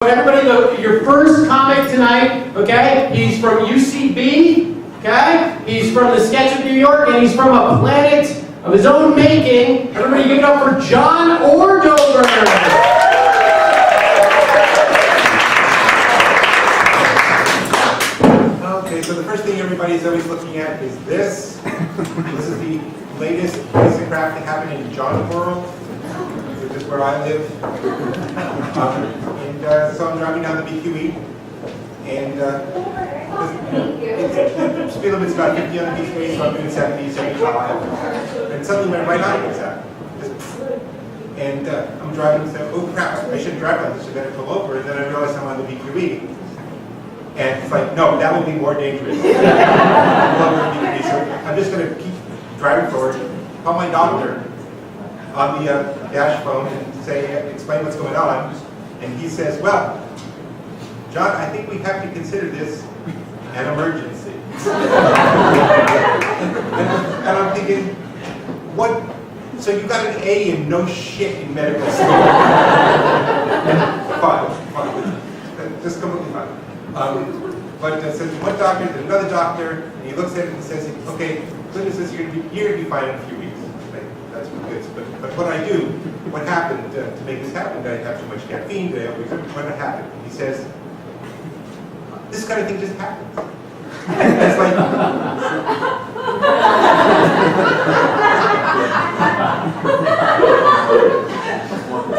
Everybody, your first comic tonight, okay? He's from UCB, okay? He's from the Sketch of New York, and he's from a planet of his own making. Everybody give it up for John Ordover. Okay, so the first thing everybody's always looking at is this. This is the latest piece of crap that happened in John World, which is where I live. So I'm driving down the BQE, and the speed limit's about 50 on the BQE, so I'm doing 70, 75, and suddenly my right eye goes out. And I'm driving and say, oh crap, I shouldn't drive like this, I better pull over, and then I realize I'm on the BQE. And it's like, no, that would be more dangerous. So I'm just going to keep driving forward, call my doctor on the dash phone and say, explain what's going on. And he says, well, John, I think we have to consider this an emergency. and I'm thinking, what? So you got an A and no shit in medical school. Fine. Just completely fine. But since one doctor to another doctor, and he looks at it and says, okay, goodness says you're going to be fine in a few weeks. Like, that's what it is. But what I do, what happened to make this happen? Did I have too much caffeine? Did I overdo? What happened? He says, this kind of thing just happens. It's like,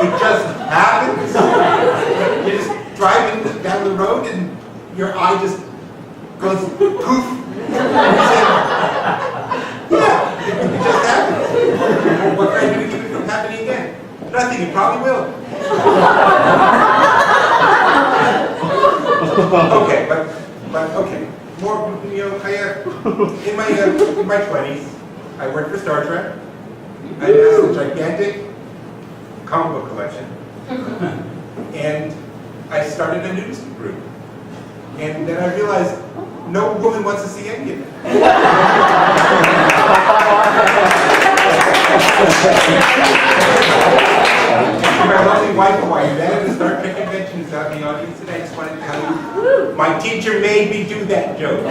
it just happens. You're just driving down the road and your eye just goes poof. Yeah, it just happens. What can I do to keep it from happening again? Nothing, it probably will. Okay, but okay. More, you know, in my 20s, I worked for Star Trek. I amassed a gigantic comic book collection, and I started a news group. And then I realized no woman wants to see any of it. My lovely wife, who I met at the Star Trek convention, is out in the audience today. I just wanted to tell you, my teacher made me do that joke.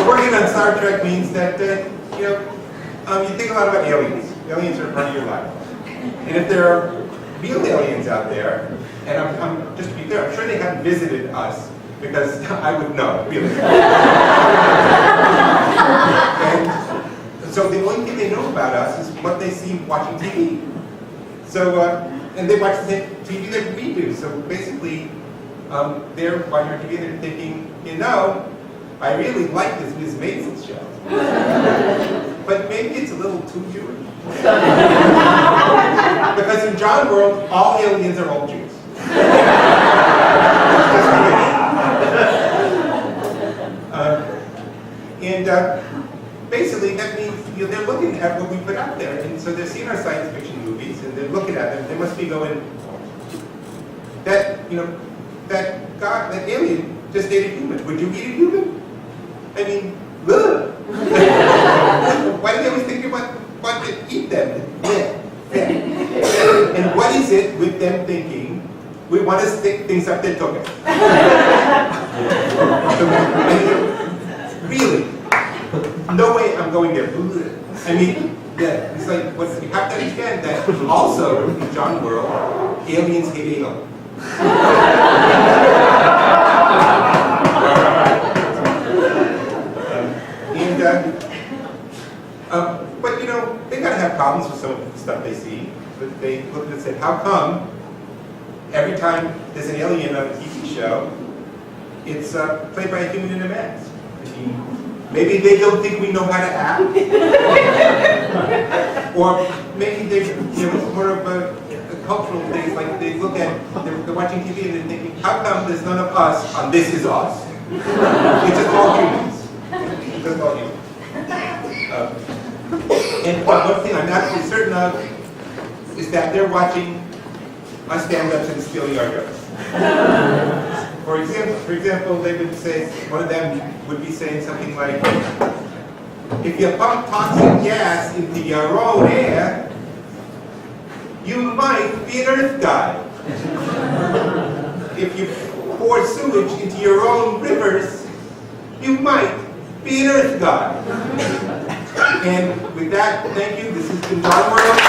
Working on Star Trek means that, you think a lot about aliens. Aliens are a part of your life. And if there are real aliens out there, and I'm just to be clear, I'm sure they haven't visited us, because I would know, really. And so the only thing they know about us is what they see watching TV. So, and they watch the same TV that we do. So basically, they're watching our TV and they're thinking, I really like this Ms. Maisel show. But maybe it's a little too Jewish. Because in John World, all aliens are old Jews. Basically, that means they're looking at what we put out there, and so they're seeing our science fiction movies, and they're looking at them. They must be going, that alien just ate a human. Would you eat a human? I mean, ugh. Why do they always think about want to eat them? And what is it with them thinking we want to stick things up their toga? Really? No way I'm going there. I mean, yeah, it's like, you have to understand that also in John World, aliens hate aliens. But they gotta have problems with some of the stuff they see. But they looked and said, how come every time there's an alien on a TV show, it's played by a human in a mask? I mean, maybe they don't think we know how to act. Or maybe it's more of a cultural thing, like they look at, they're watching TV and they're thinking, how come there's none of us on This Is Us? It's just all humans. It's just all humans. And one thing I'm absolutely certain of is that they're watching us stand-ups and steal our jokes. For example, they would say, one of them would be saying something like, if you pump toxic gas into your own air, you might be an earth guy. If you pour sewage into your own rivers, you might be an earth guy. And with that, thank you. This has been John World.